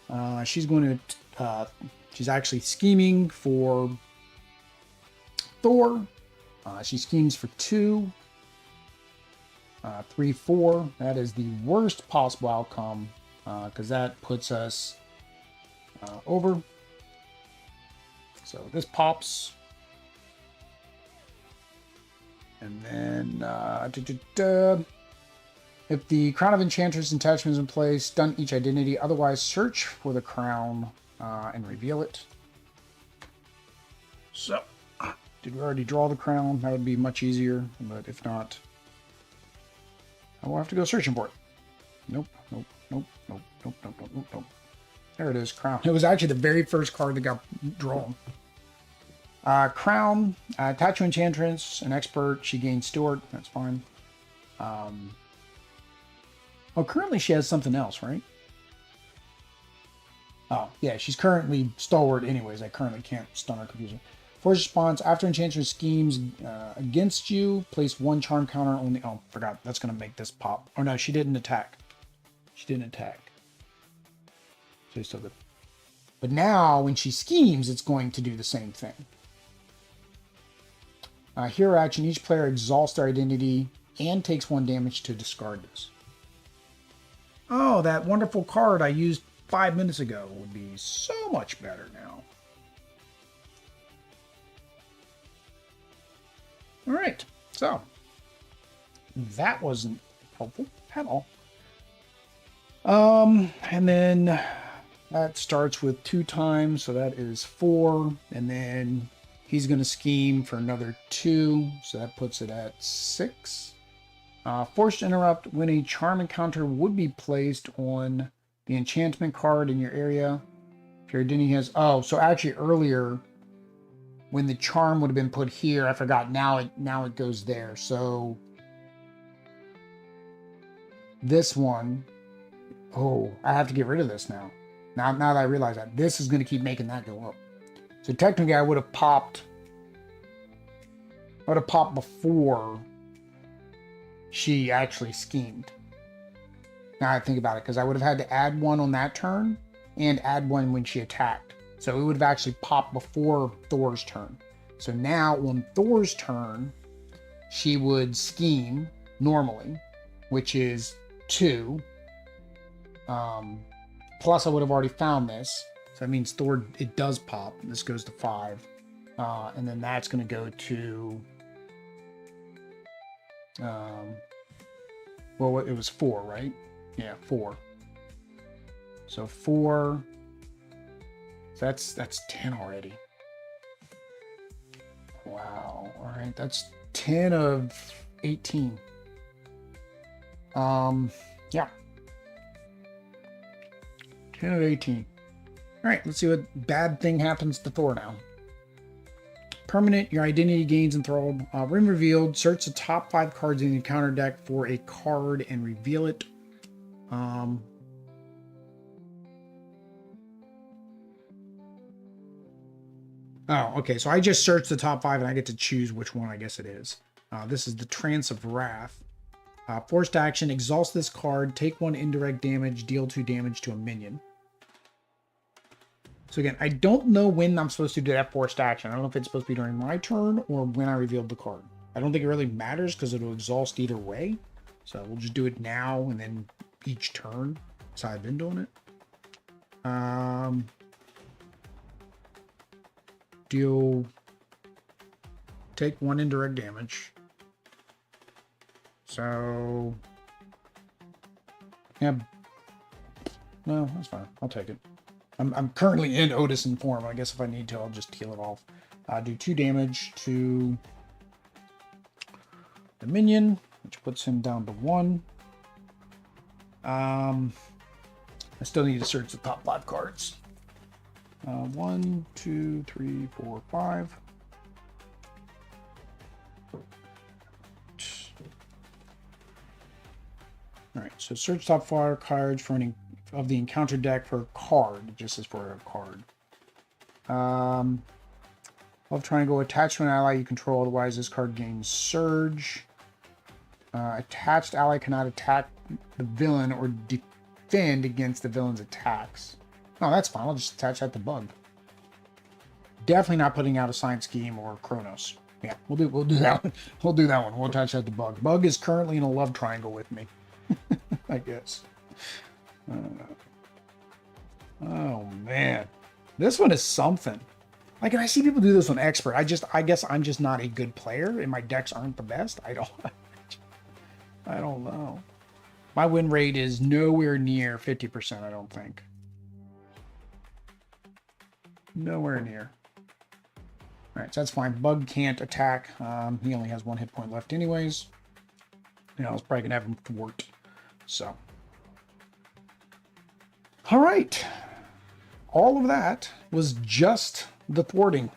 it. She's going to... she's actually scheming for Thor. She schemes for 2. 3, 4. That is the worst possible outcome. Because that puts us... over. So this pops. And then if the Crown of Enchantress attachment is in place, stun each identity. Otherwise, search for the crown and reveal it. So, did we already draw the crown? That would be much easier. But if not, I will have to go searching for it. Nope, nope, nope, nope, nope, nope, nope, nope, nope. There it is, crown. It was actually the very first card that got drawn. Crown, attach to Enchantress, an expert. She gains Steward. That's fine. Oh, currently she has something else, right? Oh, yeah, she's currently stalwart anyways. I currently can't stun or confuse her. Force response, after Enchantress schemes against you, place 1 charm counter on the... Oh, forgot. That's going to make this pop. Oh, no, she didn't attack. She didn't attack. So still good. But now, when she schemes, it's going to do the same thing. Hero action, each player exhausts their identity and takes 1 damage to discard this. Oh, that wonderful card I used 5 minutes ago would be so much better now. Alright, so that wasn't helpful at all. And then that starts with 2 times, so that is 4, and then he's going to scheme for another 2, so that puts it at 6. Forced interrupt, when a charm encounter would be placed on the enchantment card in your area. If your identity has... Oh, so actually earlier, when the charm would have been put here, I forgot, now it goes there. So this one... Oh, I have to get rid of this now. Now that I realize that, this is going to keep making that go up. So technically, I would have popped before she actually schemed. Now I think about it, because I would have had to add 1 on that turn and add 1 when she attacked. So it would have actually popped before Thor's turn. So now on Thor's turn, she would scheme normally, which is 2. Plus I would have already found this. So that means Thor, it does pop. This goes to 5. And then that's going to go to... well, it was 4, right? Yeah, 4. So 4... So that's 10 already. Wow. All right, that's 10 of 18. Yeah. 10 of 18. All right, let's see what bad thing happens to Thor now. Permanent, your identity gains enthralled. When revealed, search the top 5 cards in the encounter deck for a card and reveal it. Oh, okay, so I just searched the top 5 and I get to choose which one I guess it is. This is the Trance of Wrath. Forced action, exhaust this card, take 1 indirect damage, deal 2 damage to a minion. So again, I don't know when I'm supposed to do that forced action. I don't know if it's supposed to be during my turn or when I revealed the card. I don't think it really matters because it'll exhaust either way. So we'll just do it now and then each turn. That's how I've been doing it. Deal, take 1 indirect damage. So, yeah, no, that's fine. I'll take it. I'm currently in Odyssean form. I guess if I need to, I'll just heal it off. Do 2 damage to the minion, which puts him down to 1. I still need to search the top 5 cards. 1, 2, 3, 4, 5. All right, so search top 5 cards for any of the encounter deck for a card. It just says for a card. Love triangle, attach to an ally you control, otherwise this card gains surge. Attached ally cannot attack the villain or defend against the villain's attacks. Oh, that's fine. I'll just attach that to Bug. Definitely not putting out a Science Scheme or Kronos. Yeah, we'll do that one. We'll do that one. We'll attach that to Bug. Bug is currently in a love triangle with me, I guess. Oh man, this one is something. Like, and I see people do this on Expert. I guess I'm just not a good player, and my decks aren't the best. I don't know. My win rate is nowhere near 50%. I don't think. Nowhere near. All right, so that's fine. Bug can't attack. He only has 1 hit point left anyways. You know, I was probably going to have him thwart. So. All right. All of that was just the thwarting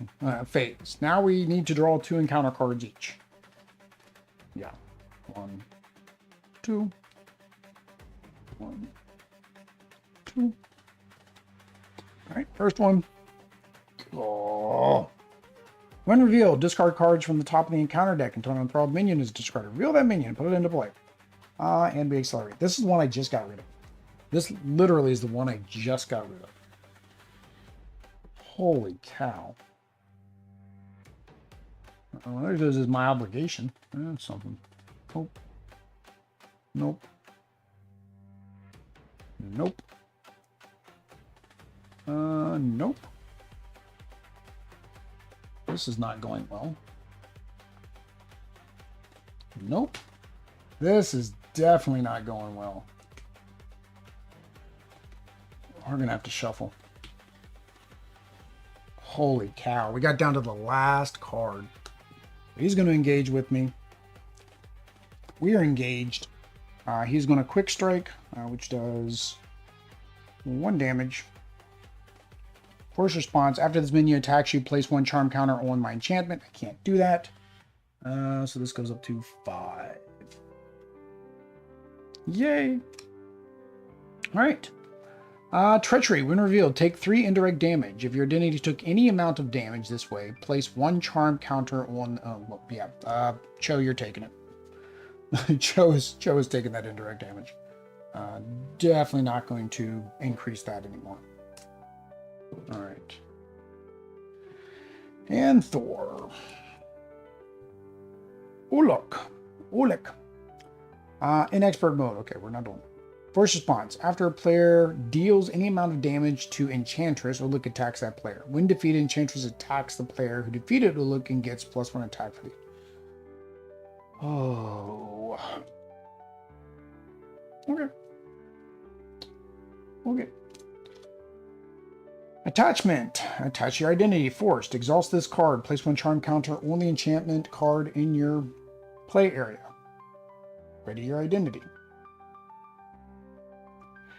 phase. Now we need to draw 2 encounter cards each. Yeah. 1, 2. 1, 2. All right, first one. Oh. When revealed, discard cards from the top of the encounter deck until an enthralled minion is discarded. Reveal that minion, put it into play. And we accelerate. This is the one I just got rid of. This literally is the one I just got rid of. Holy cow. There goes is my obligation. That's something. Nope. Nope. Nope. Nope. This is not going well. Nope. This is definitely not going well. We're gonna have to shuffle. Holy cow. We got down to the last card. He's going to engage with me. We are engaged. He's going to quick strike, which does 1 damage. Force response. After this minion attacks you, place 1 charm counter on my enchantment. I can't do that. So this goes up to 5. Yay. All right. Treachery. When revealed, take 3 indirect damage. If your identity took any amount of damage this way, place 1 charm counter on. Well, yeah. Cho, you're taking it. Cho is taking that indirect damage. Definitely not going to increase that anymore. All right. And Thor. Uluk. In expert mode. Okay, we're not doing it. Force response. After a player deals any amount of damage to Enchantress, Uluk attacks that player. When defeated, Enchantress attacks the player who defeated Uluk and gets +1 attack for the. Oh. Okay. Okay. Attachment. Attach your identity. Forced. Exhaust this card. Place 1 charm counter on the enchantment card in your play area. Ready your identity.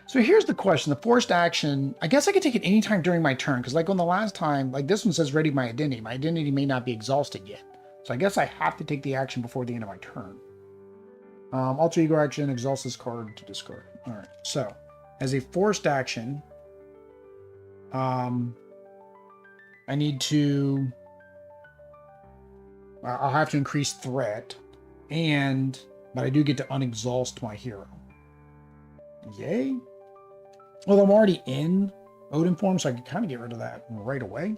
So here's the question. The forced action, I guess I could take it anytime during my turn, because like on the last time, like this one says ready my identity. My identity may not be exhausted yet. So I guess I have to take the action before the end of my turn. Alter ego action, exhaust this card to discard. All right, so as a forced action, I need to, I'll have to increase threat, but I do get to unexhaust my hero. Yay. Well, I'm already in Odin form, so I can kind of get rid of that right away.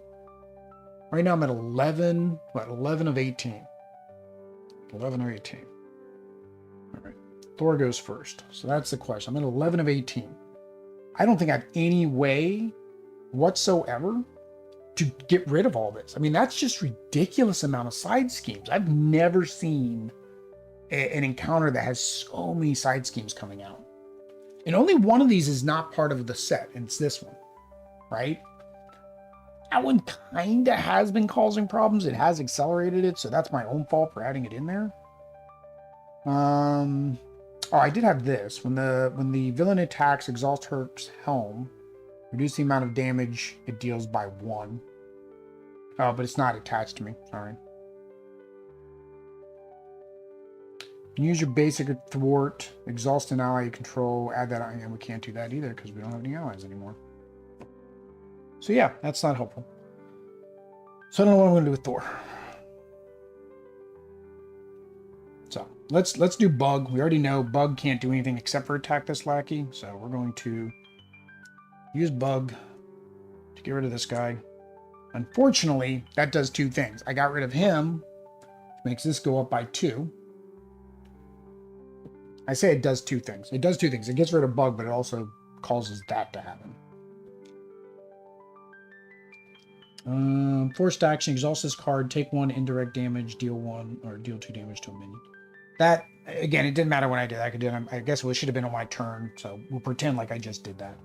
Right now I'm at 11, what, 11 of 18. 11 of 18. All right, Thor goes first. So that's the question. I'm at 11 of 18. I don't think I have any way whatsoever to get rid of all this. I mean, that's just ridiculous amount of side schemes. I've never seen an encounter that has so many side schemes coming out. And only one of these is not part of the set, and it's this one, right? That one kind of has been causing problems. It has accelerated it, so that's my own fault for adding it in there. Oh, I did have this. When the villain attacks, exhaust Herc's helm. Reduce the amount of damage it deals by 1. Oh, but it's not attached to me. Sorry. Use your basic thwart. Exhaust an ally you control. Add that. And we can't do that either because we don't have any allies anymore. So yeah, that's not helpful. So I don't know what I'm going to do with Thor. So let's do Bug. We already know Bug can't do anything except for attack this lackey. So we're going to use Bug to get rid of this guy. Unfortunately, that does 2 things. I got rid of him, which makes this go up by 2. I say it does 2 things. It does 2 things. It gets rid of Bug, but it also causes that to happen. Forced action, exhaust this card, take 1 indirect damage, deal 1 or deal 2 damage to a minion. That, again, it didn't matter when I did that. I guess it should have been on my turn, so we'll pretend like I just did that.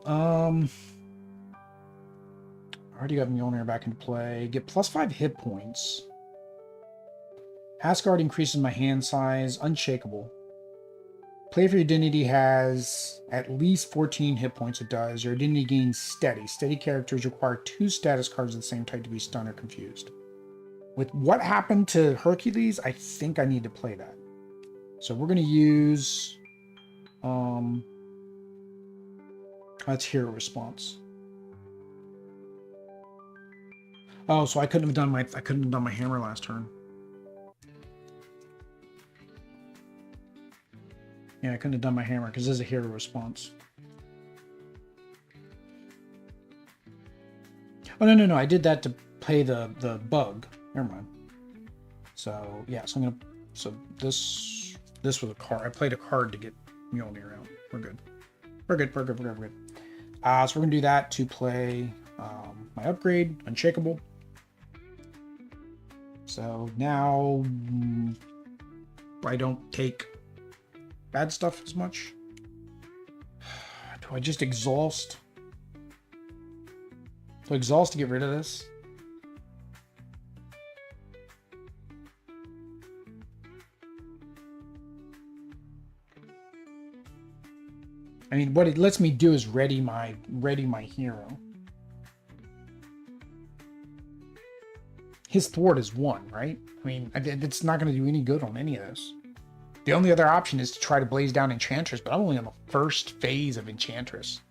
I already got Mjolnir back into play. Get +5 hit points. Asgard increases my hand size. Unshakable. Play if your identity has at least 14 hit points. It does. Your identity gains steady. Steady characters require 2 status cards of the same type to be stunned or confused. With what happened to Hercules, I think I need to play that. So we're going to use... that's hero response. Oh, so I couldn't have done my hammer last turn. Yeah, I couldn't have done my hammer because this is a hero response. Oh no! I did that to play the Bug. Never mind. So yeah, so this was a card. I played a card to get Mjolnir out. We're good. We're good. So we're gonna do that to play my upgrade, Unshakable. So now I don't take bad stuff as much. Do I just exhaust? Do I exhaust to get rid of this? I mean, what it lets me do is ready my hero. His thwart is 1, right? I mean, it's not going to do any good on any of this. The only other option is to try to blaze down Enchantress, but I'm only on the first phase of Enchantress.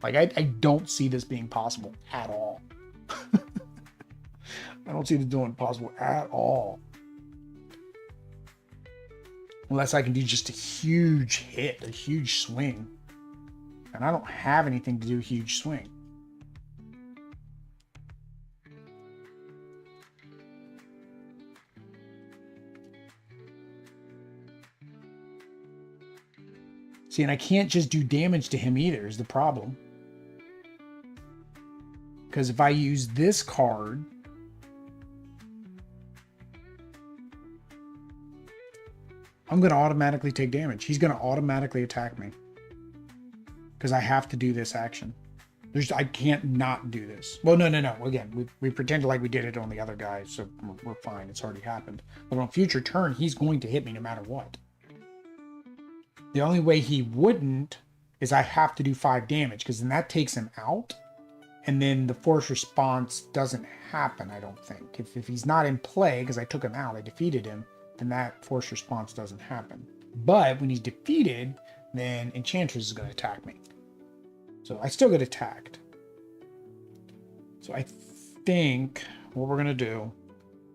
Like, I don't see this being possible at all. I don't see this doing possible at all. Unless I can do just a huge hit, a huge swing. And I don't have anything to do huge swing. See, and I can't just do damage to him either, is the problem. Because if I use this card, I'm going to automatically take damage. He's going to automatically attack me. Because I have to do this action. I can't not do this. Well, no. Again, we pretended like we did it on the other guy, so we're fine. It's already happened. But on a future turn, he's going to hit me no matter what. The only way he wouldn't is I have to do 5 damage, because then that takes him out. And then the force response doesn't happen, I don't think. If he's not in play, because I took him out, I defeated him, then that force response doesn't happen. But when he's defeated, then Enchantress is going to attack me. So I still get attacked. So I think what we're going to do,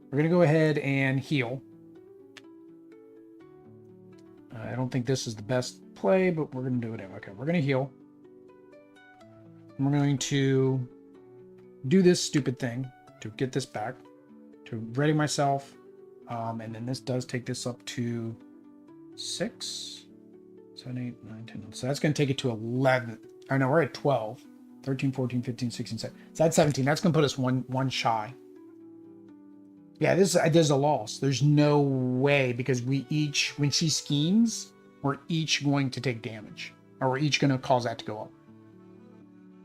we're going to go ahead and heal. I don't think this is the best play, but we're going to do it anyway. Okay, we're going to heal. we're going to do this stupid thing to get this back, to ready myself. And then this does take this up to 6, 7, 8, 9, 10. So that's going to take it to 11. I know we're at 12, 13, 14, 15, 16, 17. So that's 17. That's going to put us one shy. Yeah, there's a loss. There's no way, because we each, when she schemes, we're each going to take damage, or we're each going to cause that to go up.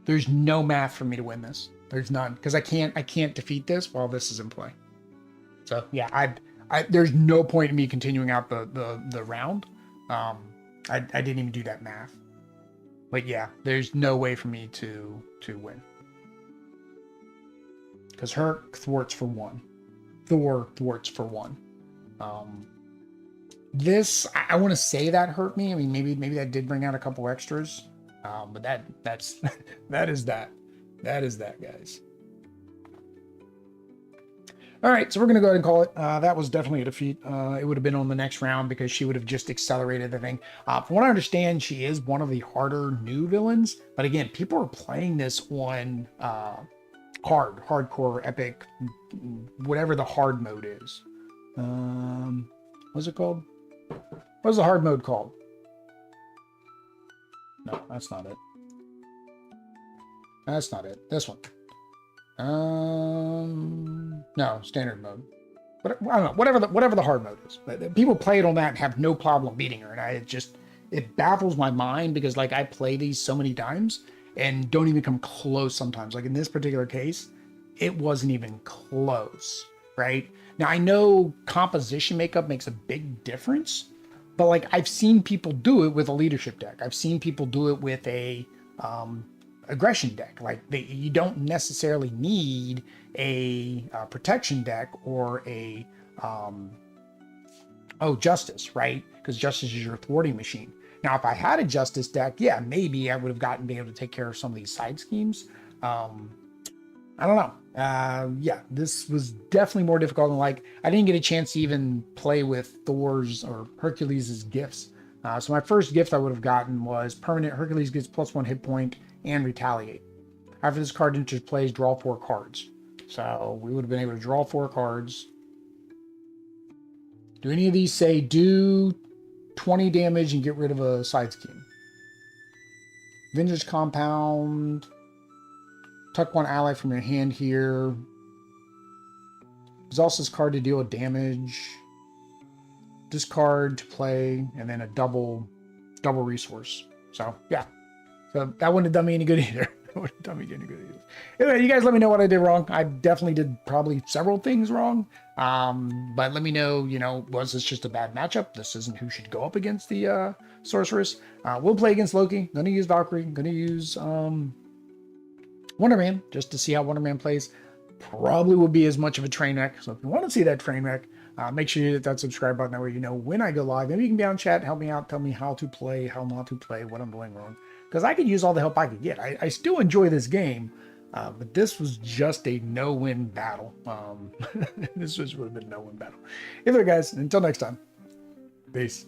There's no math for me to win this. There's none, because I can't defeat this while this is in play. So yeah, there's no point in me continuing out the round. I didn't even do that math. But yeah, there's no way for me to win, because her thwarts for 1. Thor thwarts for 1. This, I want to say that hurt me. I mean, maybe that did bring out a couple extras. But that's that is that. That is that, guys. All right, so we're going to go ahead and call it. That was definitely a defeat. It would have been on the next round, because she would have just accelerated the thing. From what I understand, she is one of the harder new villains. But again, people are playing this on hardcore, epic, whatever the hard mode is. What's it called? What's the hard mode called? No, that's not it. That's not it. This one. No, standard mode. But I don't know. Whatever the hard mode is. But people play it on that and have no problem beating her, and it baffles my mind, because like I play these so many times and don't even come close sometimes. Like in this particular case, it wasn't even close, right? Now I know composition makeup makes a big difference, but like I've seen people do it with a leadership deck. I've seen people do it with a aggression deck. Like you don't necessarily need a protection deck or a justice, right? Because justice is your thwarting machine. Now, if I had a justice deck, yeah, maybe I would have been able to take care of some of these side schemes. I don't know. Yeah, this was definitely more difficult than like I didn't get a chance to even play with Thor's or Hercules' gifts. So my first gift I would have gotten was permanent. Hercules gets +1 hit point and retaliate. After this card enters plays, draw 4 cards. So we would have been able to draw 4 cards. Do any of these say do 20 damage and get rid of a side scheme? Vintage Compound. Tuck 1 ally from your hand here. Exhaust this card to deal damage. Discard to play, and then a double resource. So yeah. So that wouldn't have done me any good either. That wouldn't have done me any good either. Anyway, you guys let me know what I did wrong. I definitely did probably several things wrong. But let me know, was this just a bad matchup? This isn't who should go up against the sorceress. We'll play against Loki. Gonna use Valkyrie. Gonna use Wonder Man, just to see how Wonder Man plays. Probably will be as much of a train wreck. So if you want to see that train wreck, make sure you hit that subscribe button. That way you know when I go live. Maybe you can be on chat, help me out, tell me how to play, how not to play, what I'm doing wrong. Because I could use all the help I could get. I still enjoy this game, but this was just a no-win battle. This would have been a no-win battle. Anyway, guys, until next time, peace.